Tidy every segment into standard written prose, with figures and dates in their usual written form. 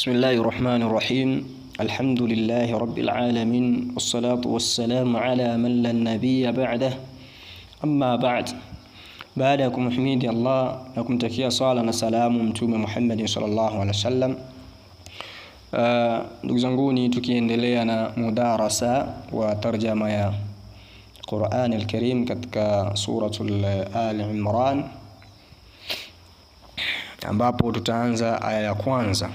بسم الله الرحمن الرحيم. الحمد لله رب العالمين، والصلاة والسلام على من لا نبي بعده. أما بعدكم حميد الله لكم تكيا صلاة وسلام متوم محمد صلى الله عليه وسلم. ndugu zanguni, tukiendelea na mudarasa wa tarjama ya Qur'an al-Karim katika suratul Ali Imran, ambapo tutaanza aya ya kwanza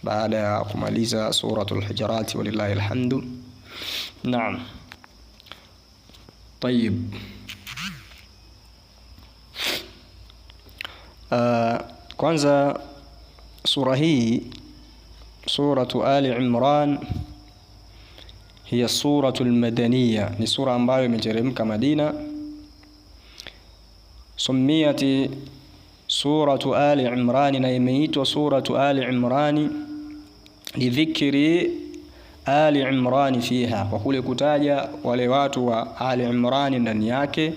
baada ya kumaliza suratul Hujurat, walillahi alhamdu. Naam. طيب. Kwanza sura hii suratu Ali Imran hiya suratul madaniyya, ni sura ambayo imeteremka Madina. Sumiyati suratu Ali Imran, na imeitwa suratu Ali Imran lidhikri Ali Imran fiha, kwa kule kutaja wale watu wa Ali Imran ndani yake.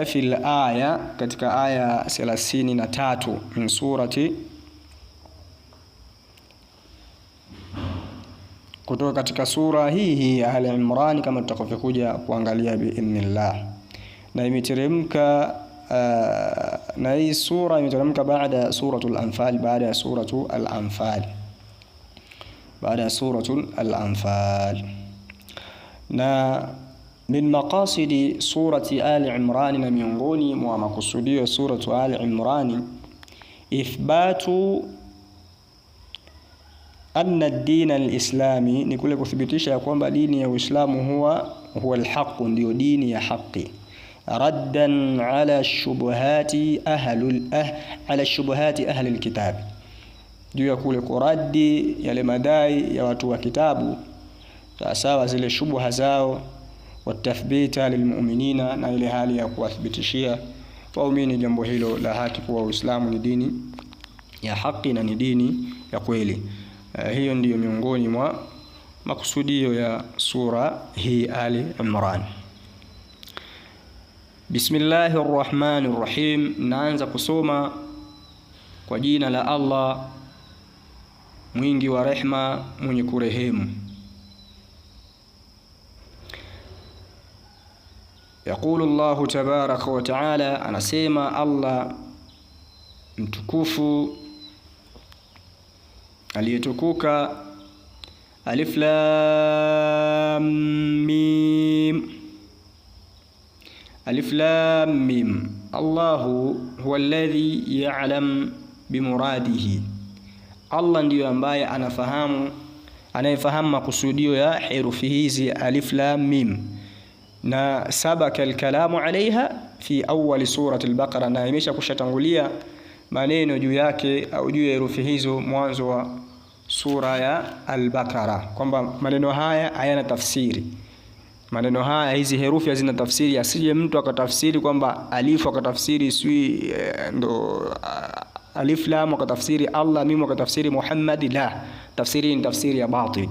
Fil aya, katika aya 33 min surati, kutoka katika sura hii Ali Imran, kama tutakavyokuja kuangalia biidhnillah. Na imeteremka na hii sura imeteremka baada suratul Anfal, baada ya suratul Anfal. Na min maqasidi surati Ali Imran, na miongoni mwa makusudio suratu Ali Imran, ithbatu anna ad-din al-islami, ni kule kuthibitisha ya kwamba dini ya Uislamu huwa al-haq, ndio dini ya haki. Raddan ala shubuhati ahli al-kitab, juu ya kule kuradi yale madai ya watu wa kitabu, sawa zile shubuha zao, watathbita lilmu'minina, na ile hali ya kuwathibitishia waumini jambo hilo la haki, kuwa Uislamu ni dini ya haki na ni dini ya kweli. Hiyo ndiyo miongoni mwa makusudio ya sura hii Ali Imran. Bismillahir Rahmanir Rahim, naanza kusoma kwa jina la Allah mwingi wa rehma, mwenye kurehemu. Yaqulu Allah tabaraka wa taala, anasema Allah mtukufu aliyetukuka, alif lam mim. Alif lam mim, Allahu huwa alladhi ya'lam bimuradihi, Allah ndiyo ambaye anayefahamu makusudio ya herufi hizi alif lam mim. Na sabaka alkalamu alaiha fi awwal surati al-Baqara, na imesha kushatangulia maneno juu yake au juu ya herufi hizo mwanzo wa sura ya al-Baqara, kwamba maneno haya hayana tafsiri. Maneno haya, hizi herufi hazina tafsiri. Asije mtu akatafsiri kwamba alifu akatafsiri ndo alif lam akatafsiri Allah, mim akatafsiri Muhammad. La, tafsiri ni tafsiri ya batil.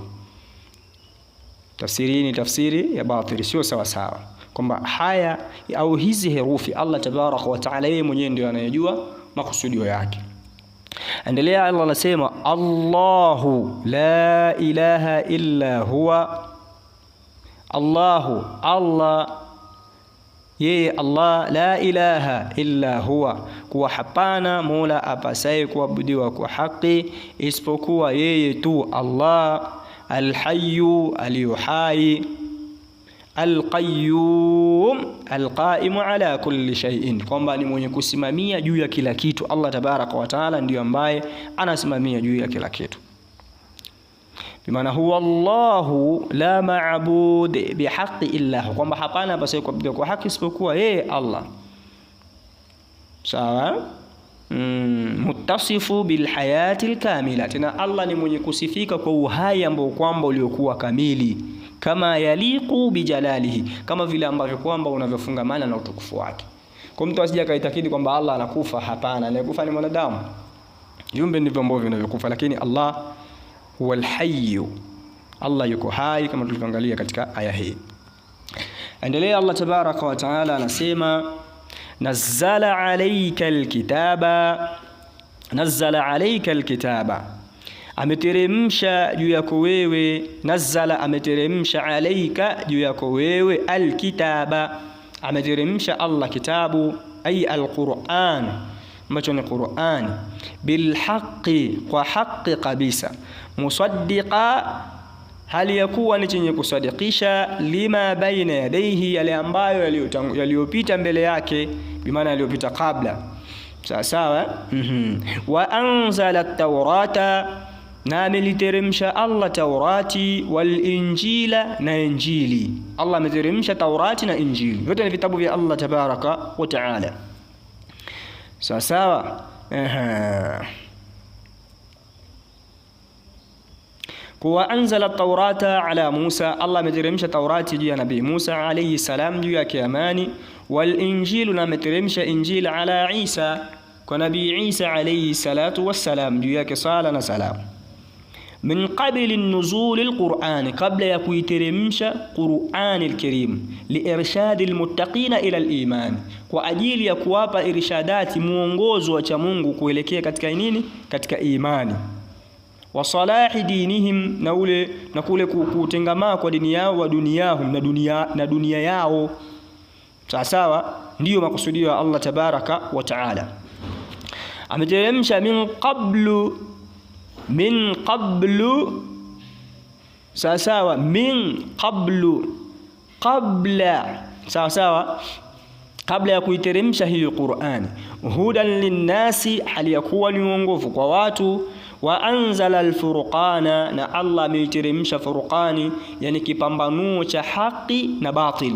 Tafsiri ni tafsiri ya batil, sio sawa sawa, kwamba haya au hizi herufi Allah tabaraka wa taala yeye mwenyewe ndio anayejua makusudio yake. Endelea, Allah anasema Allahu la ilaha illa huwa. Allahu, Allah, yeye Allah, la ilaha illa huwa, kuwa hapana mola apasaye kuabudiwa kwa haki isipokuwa yeye tu Allah. Alhayyu, aliyuhai, alqayyum, alqaimu ala kulli shay'in, kwamba ni mwenye kusimamia juu ya kila kitu. Allah tabaraka wa taala ndiyo ambaye anasimamia juu ya kila kitu. Bimaana huwa Allahu la ma'bud bihaqqi illa hu, kwamba hapana basi kuabudiwa kwa haki isipokuwa yeye Allah. Sawa. Muttasifu bil hayati al-kamila, tena Allah ni mwenye kusifika kwa uhai ambao kwamba uliokuwa kamili, kama yaliqu bijalalihi, kama vile ambavyo kwamba unavyofungamana na utukufu wake. Kwa mtu asije akaitakidi kwamba Allah anakufa. Hapana, anayekufa ni mwanadamu, viumbe ndivyo ambavyo vinavyokufa, lakini Allah huwa al-hayy, Allah yuko hai, kama tulivyoangalia katika aya hii. Endelea, Allah tabaraka wa taala anasema nazzala alayka alkitaba, nazzala alayka alkitaba, ameteremsha juu yako wewe. Nazzala, ameteremsha, alayka, juu yako wewe, alkitaba, ameteremsha Allah kitabu, ay alquran, ambacho ni Qur'an, bilhaqqi, kwa haki kabisa, musaddiqa, hali ya kuwa ni chenye kusadikisha, lima baina yadayhi, yale ambayo yaliyopita mbele yake, bimaana yaliyopita kabla. Sawa. Wa anzala at-taurata, na ameliteremsha Allah Taurati, wal injila, na Injili. Allah ameteremsha Taurati na Injili, vyote ni vitabu vya Allah tabaraka wa taala. Sawa. Wa anzala at-taurata ala Musa, Allah ameteremsha Taurati juu ya Nabii Musa alayhi salam, juu yake amani. Wal injilu, na ameteremsha Injili ala Isa, kwa Nabii Isa alayhi salatu wassalam, juu yake sala na salam. Min qabli nuzul al-Qur'an, kabla ya kuiteremsha Qur'an al-Karim, liirshadi al-muttaqina ila al-iman, kwa ajili ya kuwapa irshadati, muongozo wa cha Mungu kuelekea katika nini? Katika imani. Wa salahi dinihim, na kule kutengamaa kwa dini yao, wa duniyahum, na dunia yao. Sawa, ndiyo makusudio ya Allah tabaraka wa taala. Ameteremsha min qablu, sawa, min qablu, kabla ya kuiteremsha hiyo Qur'ani, hudan linnasi, hali ya kuwa ni uongofu kwa watu. Wa anzala al-furqana, na Allah ameiteremsha Furqani, yani kipambanuo cha haki na batil.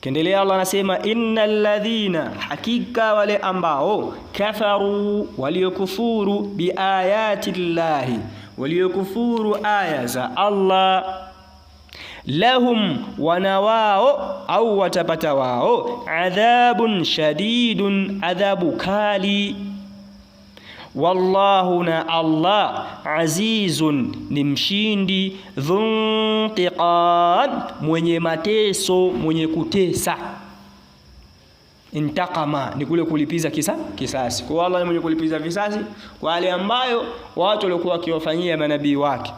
Kendelea Allah anasema, innal ladhina, hakika wale ambao, kafaru, waliokufuru, biayati llahi, waliokufuru aya za Allah, lahum, wanawao au watapata wao, adhabun shadidun, adhabu kali. Wallahu, na Allah, azizun, ni mshindi, dhuntiqam, mwenye mateso, mwenye kutesa. Intakama, ni kule kulipiza kisasi. Kwa Allah ni mwenye kulipiza visasi kwa wale ambayo watu walikuwa wakiwafanyia manabii wake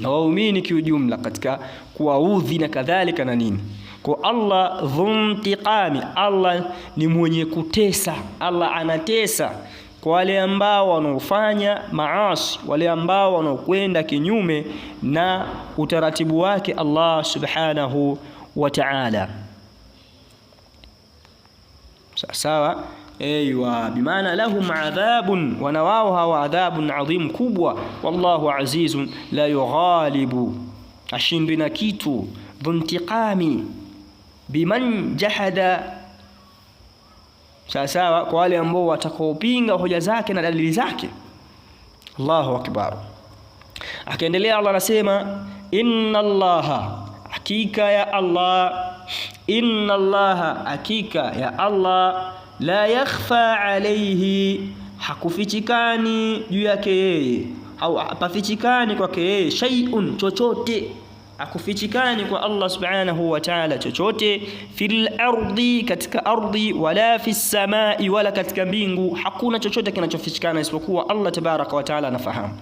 na waumini kiujumla, katika kuwaudhi na kadhalika na nini. Kwa Allah dhuntiqami, Allah ni mwenye kutesa. Allah anatesa kwa wale ambao wanaofanya maasi, wale ambao wanaokwenda kinyume na utaratibu wake Allah subhanahu wa ta'ala. Sawa. Aywa, bimaana lahum adhabun, wanawao hawa adhabun adhim, kubwa. Wallahu azizun la yughalibu, ashindwi na kitu. Dhuntiqami, biman jahada, sawa, kwa wale ambao watakaopinga hoja zake na dalili zake. Allahu akbar. Akaendelea Allah anasema, inna Allaha, hakika ya Allah, inna Allaha, hakika ya Allah, la yakhfa alayhi, hakufichikani juu yake yeye, au hapafichikani kwake yeye, shay'un, chochote, hakufichikani kwa Allah subhanahu wa ta'ala chochote, fil ardi, katika ardhi, wala fis samai, wala katika mbingu. Hakuna chochote kinachofichikana isipokuwa Allah tabaraka wa ta'ala anafahamu.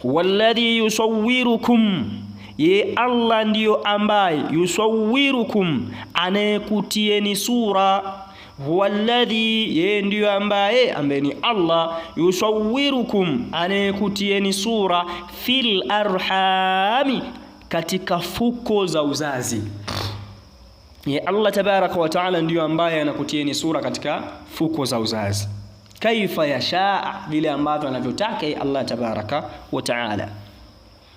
Walladhi yusawwirukum, ye Allah ndiyo ambaye, yusawwirukum, anayekutieni sura. Walladhi, ye ndiyo ambaye ni Allah, yusawwirukum, anayekutieni sura, fil arhami, katika fuko za uzazi. Ye Allah tabaraka wa taala ndiyo ambaye anakutieni sura katika fuko za uzazi, kaifa yasha, vile ambavyo anavyotaka Allah tabaraka wa taala.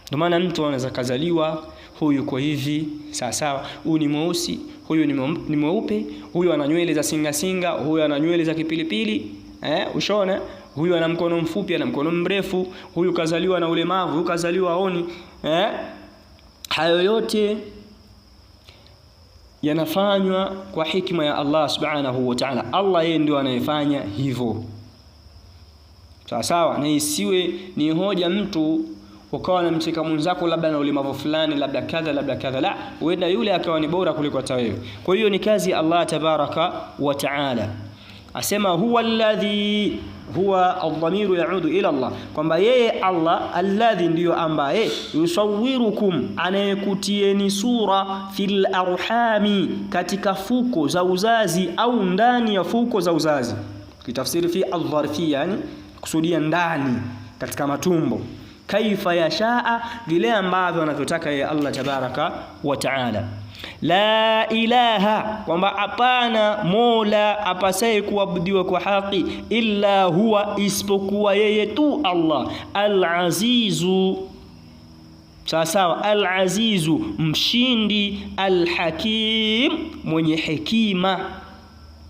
Ndio maana mtu anaweza kazaliwa, huyu kwa hivi sawa, huyu ni mweusi, huyu ni mweupe, huyu ana nywele za singa, huyu ana nywele za kipilipili, ushona, huyu ana mkono mfupi, ana mkono mrefu, huyu kazaliwa na ulemavu, huyu kazaliwa aoni. Hayo yote yanafanywa kwa hikma ya Allah subhanahu wa ta'ala. Allah yeye ndio anayefanya hivyo, sawa, na isiwe ni hoja mtu ukawa unamcheka mwenzako labda na ulemavu fulani, labda kadha labda kadha, la, huenda yule akawa ni bora kuliko hata wewe. Kwa hiyo ni kazi ya Allah tabaraka wa taala. Asema huwa alladhi, huwa adh-dhamiru yaudu ila Allah, kwamba yeye Allah alladhi ndiyo ambaye yusawwirukum, anayekutieni sura fil arhami, katika fuko za uzazi au ndani ya fuko za uzazi. Kitafsiri fi adh-dharfiyya, yani kusudia ndani katika matumbo. Kaifa yashaa, vile ambavyo anavyotaka yeye Allah tabaraka wa taala. La ilaha, kwamba hapana mola apasaye kuabudiwa kwa haki illa huwa, isipokuwa yeye tu Allah. Al-azizu, sawa, al-azizu mshindi, al-hakim mwenye hekima,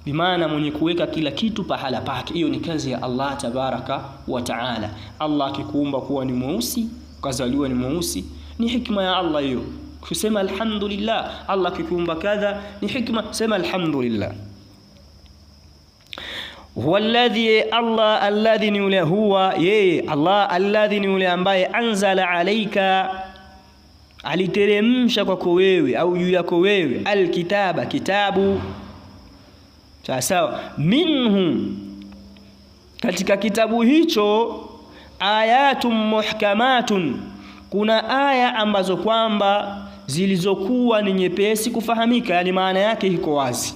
bimaana mwenye kuweka kila kitu pahala pake. Hiyo ni kazi ya Allah tabaraka wa taala. Allah akikuumba kuwa ni mweusi, ukazaliwa ni mweusi, ni hikma ya Allah hiyo. Kusema alhamdulillah. Allah akikuumba kadha ni hikma, sema alhamdulillah. Huwa alladhi, Allah alladhi ni ule, huwa yeye Allah alladhi ni ule ambaye anzala alayka, aliteremsha kwako wewe au juu yako wewe, alkitaba, kitabu, sawa, minhu, katika kitabu hicho, ayatun muhkamatun, kuna aya ambazo kwamba zilizokuwa ni nyepesi kufahamika, yani maana yake iko wazi.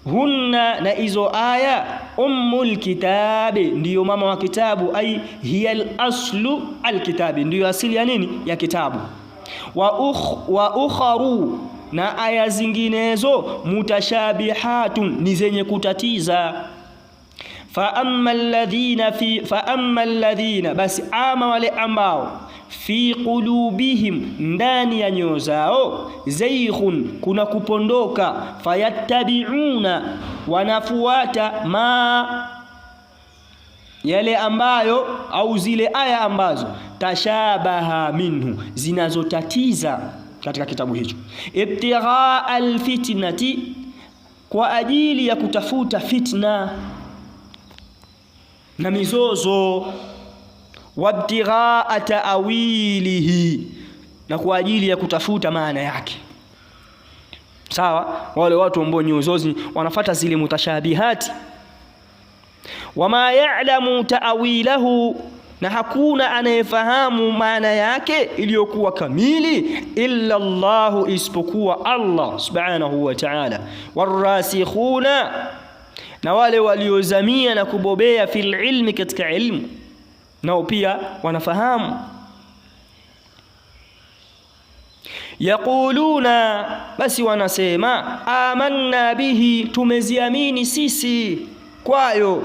Hunna, na hizo aya, ummul kitabi, ndiyo mama wa kitabu, ai hiya al-aslu al-kitabi, ndiyo asili ya nini, ya kitabu. Wa ukharu, na aya zinginezo, mutashabihatun, ni zenye kutatiza. Fa amma alladhina, basi ama wale ambao, fi qulubihim, ndani ya nyoyo zao, zayghun, kuna kupondoka, fayattabi'una, wanafuata, ma, yale ambayo au zile aya ambazo, tashabaha minhu, zinazotatiza katika kitabu hicho, ibtigha alfitnati, kwa ajili ya kutafuta fitna na mizozo, wabtigha ta'wilihi, na kwa ajili ya kutafuta maana yake. Sawa, wale watu ambao nyozozi wanafuata zile mutashabihati. Wama ya'lamu ta'wilahu, na hakuna anayefahamu maana yake iliyokuwa kamili, illa Allah, isipokuwa Allah subhanahu wa ta'ala. Warasikhuna, na wale waliozamia na kubobea fil ilmi, katika ilmu, nao pia wanafahamu. Yaquluna, basi wanasema, amanna bihi, tumeziamini sisi kwayo.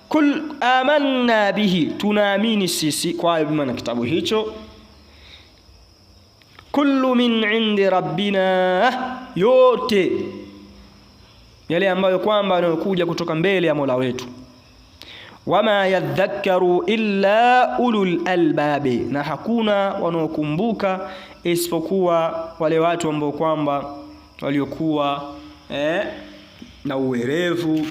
Kul amanna bihi, tunaamini sisi kwayo, bimaana kitabu hicho. Kullu min indi rabbina, yote yale ambayo kwamba yanayokuja kutoka mbele ya Mola wetu. Wama yadhakkaru illa ulul albabi, na hakuna wanaokumbuka isipokuwa wale watu ambao kwamba waliokuwa na uwerevu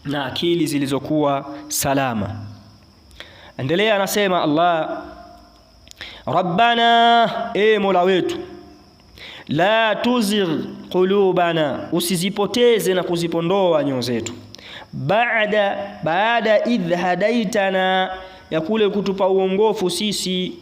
na akili zilizokuwa salama. Endelea, anasema Allah, Rabbana, Mola wetu, la tuzigh qulubana, usizipoteze na kuzipondoa nyoyo zetu, baada idh hadaitana, ya kule kutupa uongofu sisi,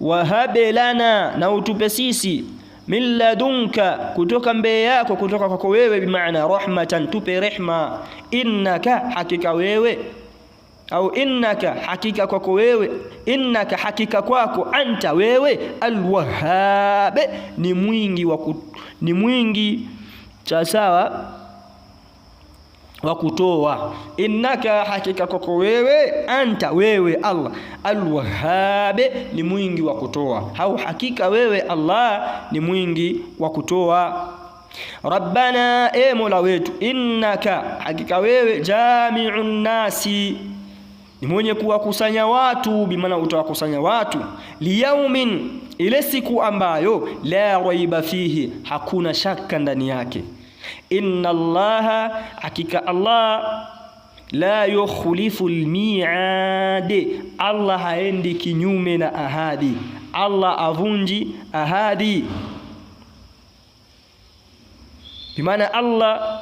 wahab lana, na utupe sisi, min ladunka, kutoka mbele yako, kutoka kwako wewe, bimaana rahmatan, tupe rehma, innaka, hakika wewe, au innaka, hakika kwako wewe, innaka, hakika kwako, anta, wewe, alwahhab, ni mwingi sawa wa kutoa. Innaka, hakika kwako wewe, anta, wewe Allah, alwahhab, ni mwingi wa kutoa, au hakika wewe Allah ni mwingi wa kutoa. Rabbana, Mola wetu, innaka, hakika wewe, jami'un nasi, ni mwenye kuwakusanya watu, bimaana utawakusanya watu, liyaumin, ile siku ambayo, la raiba fihi, hakuna shaka ndani yake. Inna Allaha, hakika Allah, la yukhlifu al-mi'ad, Allah haendi kinyume na ahadi, Allah avunji ahadi. Bimaana Allah,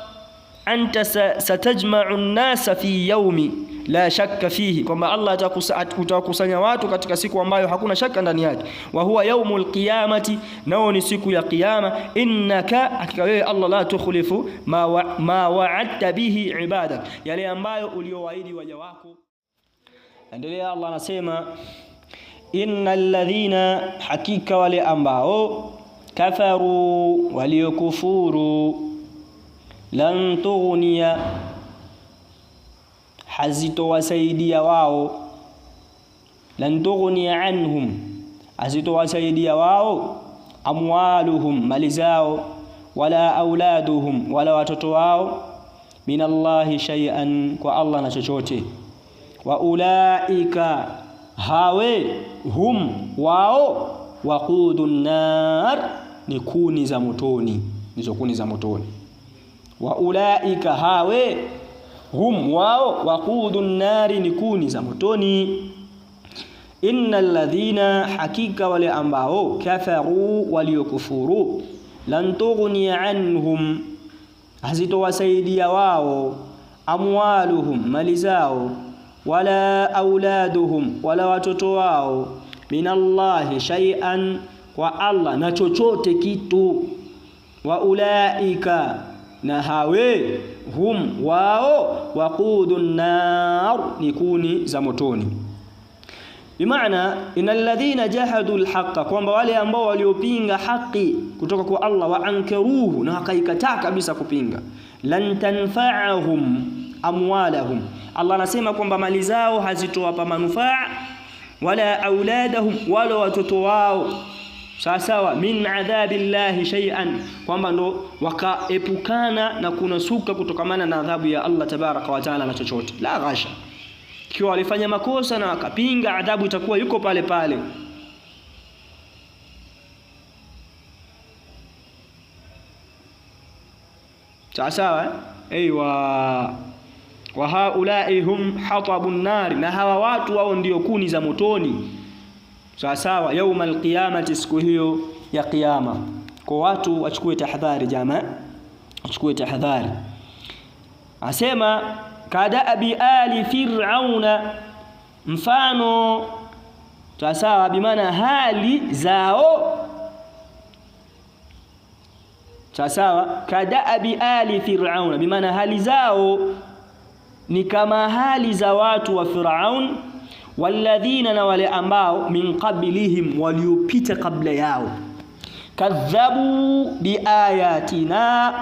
anta satajma'u an-nasa fi yawmi la shakka fihi, kwamba Allah atakusanya watu katika siku ambayo hakuna shaka ndani yake. Wa huwa yaumul qiyamati, nao ni siku ya kiyama. Innaka, hakika wewe Allah, la tukhlifu ma wa'adta bihi ibadak, yale ambayo uliowaahidi waja wako. Endelea Allah anasema, innal ladhina, hakika wale ambao, kafaru, waliokufuru, lan tughniya, hazitowasaidia wao, lan tughniya anhum, hazitowasaidia wao, amwaluhum, mali zao, wala auladuhum, wala watoto wao, minallahi shay'an, kwa Allah na chochote. Wa ulaika, hawe, hum, wao, waqudun nar, ni kuni za motoni, nizo kuni za motoni. Wa ulaika, hawe, hum, wao, waqudun nari, ni kuni za motoni. Innal ladhina, hakika wale ambao, kafaru, waliokufuru, lan tughniya anhum, hazitowasaidia wao, amwaluhum, mali zao, wala auladuhum, wala watoto wao, minallahi shay'an, kwa Allah na chochote kitu. Wa ulaika, na hawe, hum, wao, waqudun nar, ni kuni za motoni. Bimaana innal ladhina jahadu alhaqa, kwamba wale ambao waliopinga haki kutoka kwa Allah, wa ankaruhu, na wakaikataa kabisa kupinga, lan tanfa'ahum amwalahum, Allah anasema kwamba mali zao hazitowapa manufaa, wala auladahum, wala watoto wao, sawa, min adhabillahi shay'an, kwamba ndo wakaepukana na kunasuka kutokamana na adhabu ya Allah tabaraka wa taala na chochote. La ghasha, kiwa walifanya makosa na wakapinga, adhabu itakuwa yuko pale pale. Sawa, aiywa. Wa haulai hum hatabun nar, na hawa watu wao ndio kuni za motoni. Sawa, yaumal qiyamati, siku hiyo ya kiyama. Kwa watu wachukue tahadhari jamaa, wachukue tahadhari. Asema kadaabi ali fir'auna, mfano, sawa, bimaana hali zao, sawa, kadaabi ali fir'auna, bimaana hali zao ni kama hali za watu wa Firaun, walladhina, na wale ambao, min qablihim, waliopita kabla yao, kadhabu biayatina,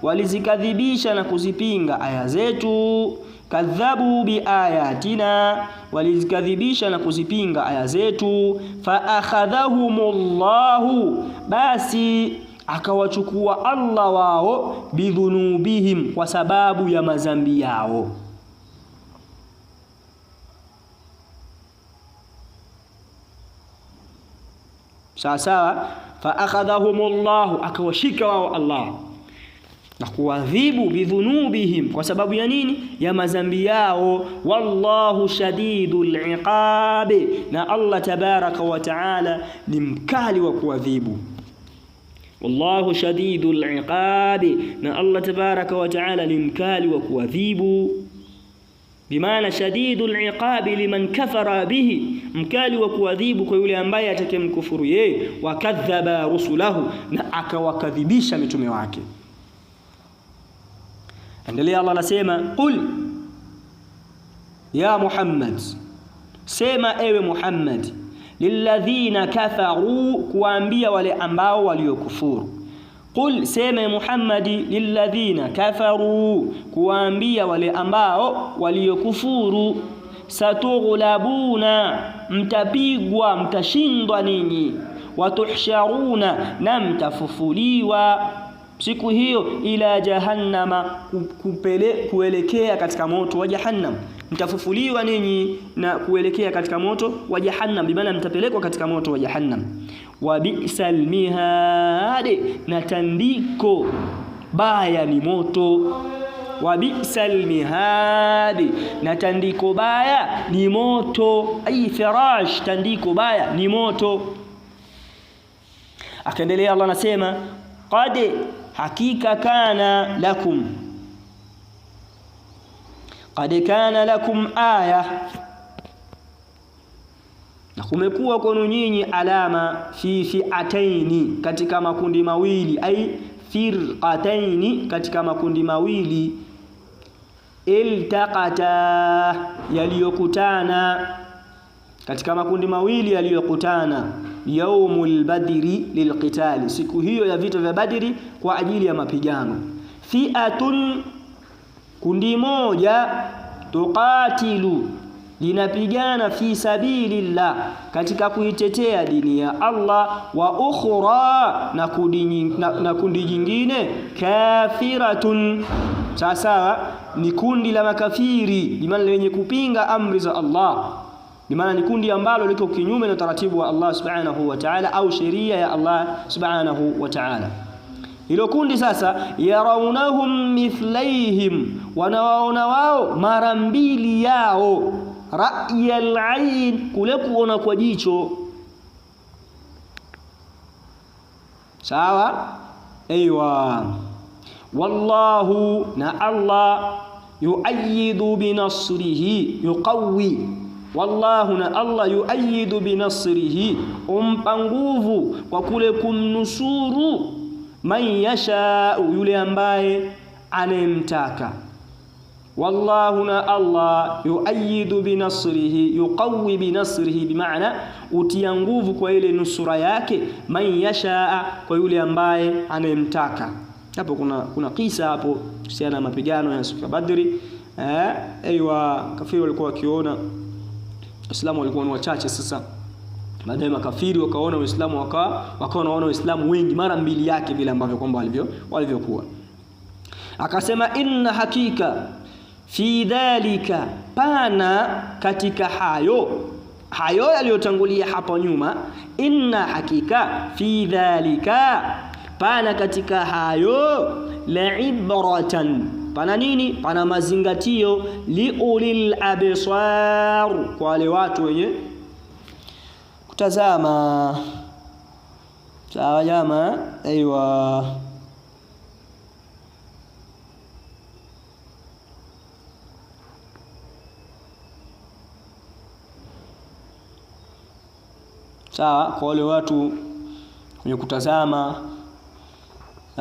walizikadhibisha na kuzipinga aya zetu. Kadhabu biayatina, walizikadhibisha na kuzipinga aya zetu. Fa akhadhahumullahu, basi akawachukua Allah wao, bidhunubihim, kwa sababu ya madhambi yao. Sawa, fa akhadhahumullahu, akawashika wao Allah na kuadhibu, bidhunubihim, kwa sababu ya nini? Ya madhambi yao. Wallahu shadidul iqab, na Allah tabaraka wa taala ni mkali wa kuadhibu. Wallahu shadidul iqab, na Allah tabaraka wa taala ni mkali wa kuadhibu. Bimaana shadidul iqabi liman kafara bihi, mkali wa kuadhibu kwa yule ambaye atakayemkufuru yeye. Wakadhaba rusulahu, na akawakadhibisha mitume wake. Endelea Allah anasema, qul ya Muhammad, sema ewe Muhammad, lilladhina kafaru, kuambia wale ambao waliokufuru. Qul, sema Muhammadi, lilladhina kafaru, kuambia wale ambao waliokufuru. Satughlabuna, mtapigwa, mtashindwa ninyi. Watuhsharuna, na mtafufuliwa siku hiyo, ila jahannama, kuelekea katika moto wa jahannam. Mtafufuliwa ninyi na kuelekea katika moto wa jahannam, bimaana mtapelekwa katika moto wa jahannam. Wa bi'sal mihad, na tandiko baya ni moto. wa bi'sal mihad, na tandiko baya ni moto. Ai firash, tandiko baya ni moto. Akaendelea Allah anasema qad, hakika kana lakum, qad kana lakum aya, na kumekuwa kwenu nyinyi alama, fi fi'ataini, katika makundi mawili, ai firqataini, katika makundi mawili, iltaqata, yaliyokutana, katika makundi mawili yaliyokutana, yaumul badri lilqitali, siku hiyo ya vita vya Badri kwa ajili ya mapigano. Fi'atun, kundi moja, tuqatilu, linapigana fi sabilillah, katika kuitetea dini ya Allah, wa ukhra, na kundi jingine, kafiratun, sawa ni kundi la makafiri, limaana lenye kupinga amri za Allah, limaana ni kundi ambalo liko kinyume na taratibu wa Allah subhanahu wa ta'ala au sheria ya Allah subhanahu wa ta'ala. Hilo kundi sasa, yarawnahum mithlaihim, wanawaona wao mara mbili yao, ra'yal ain, kule kuona kwa jicho, sawa. Aywa, wallahu, na Allah, yuayidu binasrihi, yuqawi, wallahu, na Allah, yuayidu binasrihi, umpa nguvu kwa kule kumnusuru, man yasha, yule ambaye anemtaka. Wallahu, na Allah, yuayidu binasrihi, yuqawi binasrihi, bimaana utia nguvu kwa ile nusura yake, man yasha, kwa yule ambaye anemtaka. Hapo kuna kisa hapo kuhusiana na mapigano ya siku ya Badri. Aiywa, kafiri walikuwa wakiona Waislamu walikuwa ni wachache. Sasa baadaye makafiri wakaona Waislamu wakaona Waislamu wengi mara mbili yake vile ambavyo kwamba walivyokuwa. Akasema inna hakika fi dhalika, pana katika hayo yaliyotangulia hapo nyuma, inna hakika fi dhalika, pana katika hayo, la ibratan, pana nini? Pana mazingatio, liulil absar, kwa wale watu wenye kutazama. Sawa jamaa? Aiywa. Sawa, kwa wale watu wenye kutazama.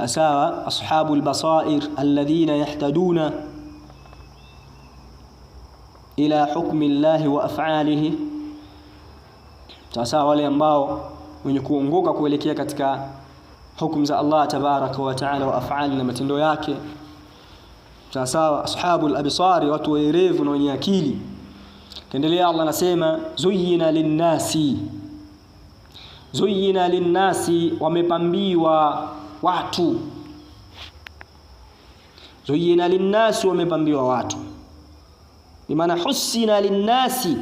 Sawa, ashabul basair alladhina yahtaduna ila hukmi Allahi wa af'alihi. Sawa, wale ambao wenye kuongoka kuelekea katika hukumu za Allah tabaraka wa taala wa af'ali, na matendo yake. Sawa, ashabul absari, watu werevu na wenye akili. Kaendelea Allah anasema zuyyina linnasi, zuyyina linnasi, wamepambiwa watu. Zuyyina linnasi, wamepambiwa watu, bimaana husina linnasi,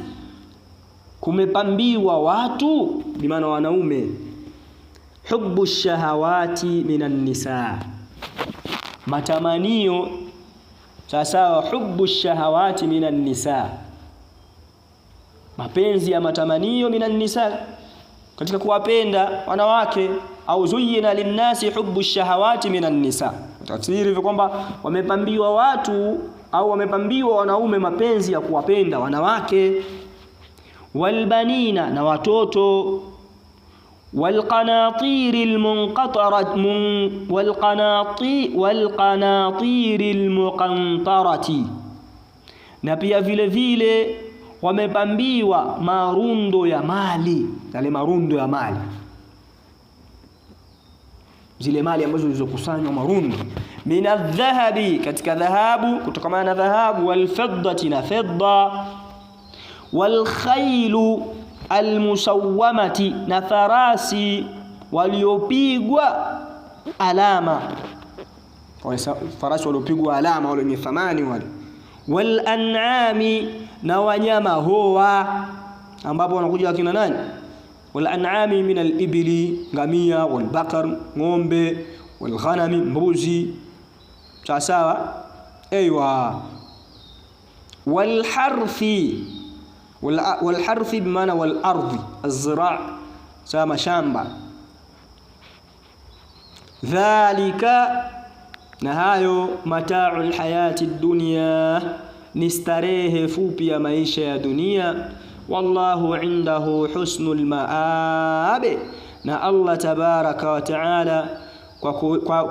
kumepambiwa watu, bimaana wanaume. Hubbu shahawati minan nisa, matamanio. Sawa, hubbu shahawati minan nisa, mapenzi ya matamanio, minan nisa, katika kuwapenda wanawake. Au zuyyina linnasi hubbu shahawati minan nisa, tafsiri hivyo kwamba wamepambiwa watu au wamepambiwa wanaume mapenzi ya kuwapenda wanawake. Walbanina, na watoto. Walqanatiril munqatarat, walqanatiril muqantarati, na pia vile vile wamepambiwa marundo ya mali, yale marundo ya mali, zile mali ambazo zilizokusanywa marundo. Minadh-dhahabi, katika dhahabu, kutokana na dhahabu. Walfiddati, na fedda. Walkhailu almusawwamati, na farasi waliopigwa alama, farasi waliopigwa alama, wale wenye thamani wale. Walan'ami, na wanyama hoa, ambapo wanakuja akina nani? Walan'ami min alibili, ngamia. Walbaqar, ng'ombe. Walghanami, mbuzi. Sawa. ايوه والحرث بمعنى والارض الزراع سما shamba dhalika na hayo mata'ul hayati dunya ni starehe fupi ya maisha ya dunia wallahu indahu husnul maab na Allah tabaraka wa taala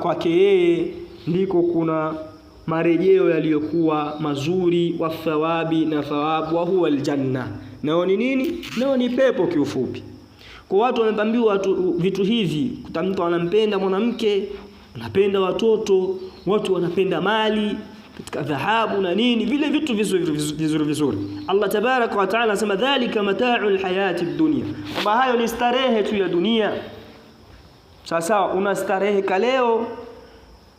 kwake yeye ndiko kuna marejeo yaliyokuwa mazuri wa thawabi na thawabu wa huwa aljanna nao ni nini nao ni pepo kiufupi kwa watu wamepambiwa vitu hivi mtu anampenda mwanamke anapenda watoto watu wanapenda mali katika dhahabu na nini vile vitu vizuri Allah tabaraka wa taala anasema dhalika mata'ul hayati dunya kwamba hayo ni starehe tu ya dunia sasa una starehe kaleo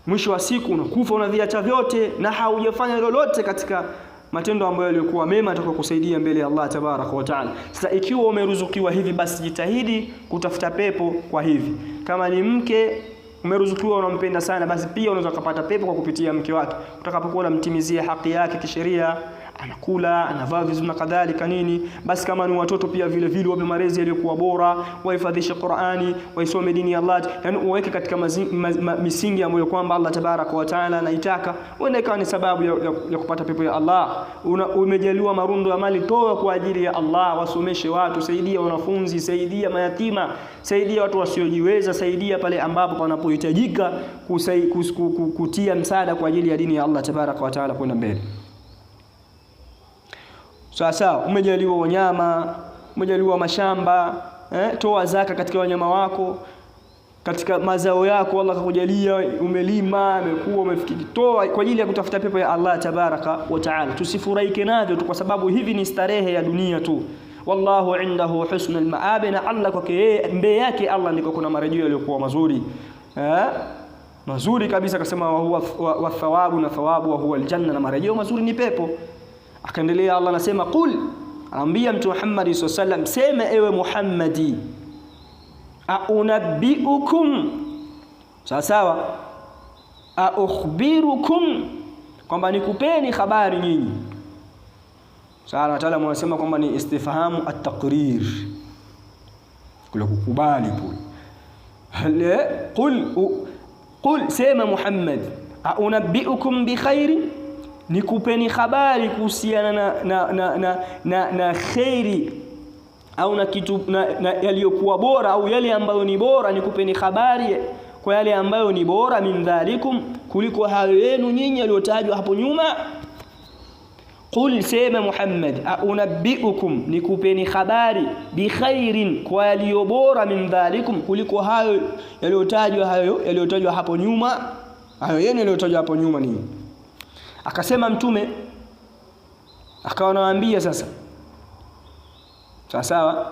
mwisho wa siku unakufa unaviacha vyote na haujafanya lolote katika matendo ambayo yalikuwa mema atakokusaidia mbele ya Allah tabaraka wa taala. Sasa ikiwa umeruzukiwa hivi basi jitahidi kutafuta pepo kwa hivi. Kama ni mke umeruzukiwa unampenda sana basi pia unaweza kupata pepo kwa kupitia mke wake. Utakapokuwa unamtimizia haki yake kisheria, anakula, anavaa vizuri na kadhalika nini, basi kama ni watoto pia vile vile wape malezi yaliyokuwa bora, wahifadhishe Qur'ani, waisome dini ya Allah, yani uweke katika misingi ambayo kwamba Allah tabaraka wa taala anaitaka, uende ikawa ni sababu ya kupata pepo ya Allah. Umejaliwa marundo ya mali, toa kwa ajili ya Allah, wasomeshe watu, saidia wanafunzi, saidia mayatima, saidia watu wasiojiweza, saidia pale ambapo panapohitajika kutia msaada kwa ajili ya dini ya Allah tabaraka wa taala kwenda mbele. Sasa umejaliwa wanyama, umejaliwa mashamba, toa zaka katika wanyama wako, katika mazao yako Allah akakujalia umelima, umekuwa umefikiri, toa kwa ajili ya kutafuta pepo ya Allah tabaraka wa taala. Tusifurahike navyo tu kwa sababu hivi ni starehe ya dunia tu. Wallahu indahu husnul maab, na Allah kwake mbele yake Allah ndiko kuna marejeo yaliyokuwa mazuri. Mazuri kabisa, akasema wa thawabu, na thawabu wa huwa aljanna, na marejeo mazuri ni pepo. Akaendelea Allah anasema qul, anambia mtu Muhammad sallallahu alaihi wasallam, sema ewe Muhammadi, aunabbiukum, sawa, aukhbirukum, kwamba nikupeni habari nyinyi. Sawa, wataalamu wanasema kwamba ni istifhamu at-taqrir, kule kukubali pole. Qul sema Muhammad, aunabbiukum bi khairin, nikupeni habari kuhusiana na khairi au na kitu na yaliyokuwa bora au yale ambayo ni bora, nikupeni habari kwa yale ambayo ni bora, min dhalikum, kuliko hayo yenu nyinyi yaliyotajwa hapo nyuma. Qul sema Muhammad, aunabbiukum, nikupeni habari, bi khairin, kwa yaliyo bora, min dhalikum, kuliko hayo yaliyotajwa hapo nyuma. Hayo yenu yaliyotajwa hapo nyuma ni akasema mtume, akawa anawaambia sasa sawa,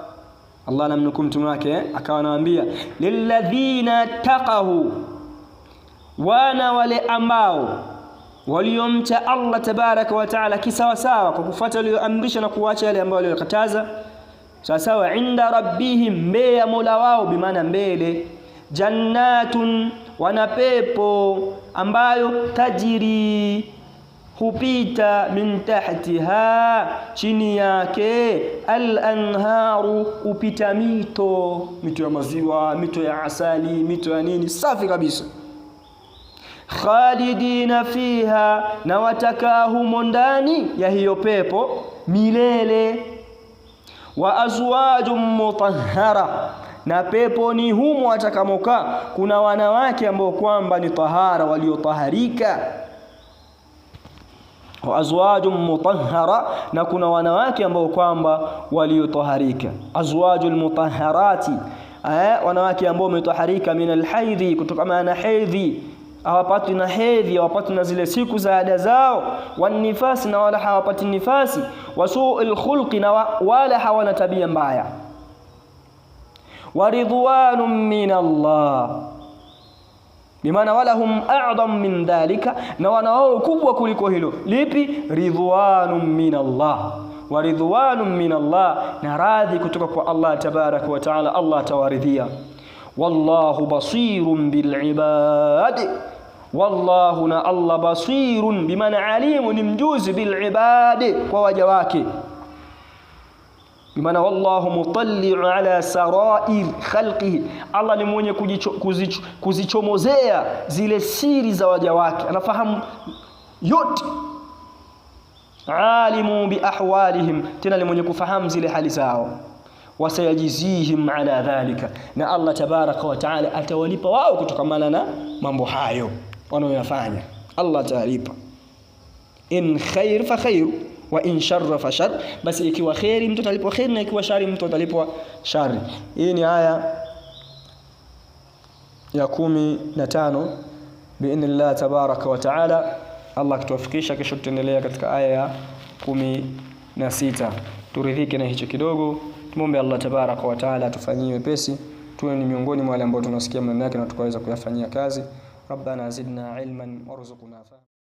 Allah anamnukum mtume wake, akawa anawaambia lilladhina taqahu, wana wale ambao waliomcha Allah tabaraka wa taala kisawa sawa, kwa kufuata aliyoamrisha na kuacha yale ambayo aliyokataza sawa, inda rabbihim, mbele ya Mola wao, bimaana mbele, jannatun, wana pepo ambayo tajiri, hupita, min tahtiha, chini yake, al-anharu, upita mito ya maziwa, mito ya asali, mito ya nini, safi kabisa. Khalidina fiha, na watakaa humo ndani ya hiyo pepo milele. Wa azwajum mutahhara, na pepo ni humo watakamokaa kuna wanawake ambao kwamba ni tahara, waliotaharika. Wa azwajum mutahhara, na kuna wanawake ambao kwamba waliotaharika. Azwajul mutahharati, wanawake ambao wametaharika min alhaidhi, kutokana na hedhi, hawapati na hedhi, hawapati na zile siku za ada zao, wanifasi, na wala hawapati nifasi, wasu'il khulqi, na wala hawana tabia mbaya. Waridwanun min Allah, bimaana walahum a'dham min dhalika, na wanao kubwa kuliko hilo. Lipi? Ridwanun min Allah, wa ridwanun min Allah, na radhi kutoka kwa Allah tabaraka wa taala, Allah tawaridhia. Wallahu basirun bil ibad, wallahu na Allah basirun bimaana alimu ni mjuzi bil ibadi kwa waja wake bimaana wallahu mutalli'u ala sarair khalqihi Allah ni mwenye kuzichomozea zile siri za waja wake anafahamu yote alimu bi ahwalihim tena ni mwenye kufahamu zile hali zao wasayajizihim ala dhalika na Allah tabaraka wa taala atawalipa wao kutokana na mambo hayo wanayoyafanya Allah atalipa in khair fa khair wa in sharra fa shar basi ikiwa khairi mtu atalipwa khair na ikiwa shari mtu atalipwa shari hii ni aya ya 15 biidhnillah tabaraka wa taala Allah kituwafikisha kesho tutaendelea katika aya ya 16 turidhike na hicho kidogo tumombe Allah tabaraka wa taala atufanyie wepesi tuwe ni miongoni mwa wale ambao tunasikia maneno yake na tukaweza kuyafanyia kazi rabbana zidna ilman warzuqna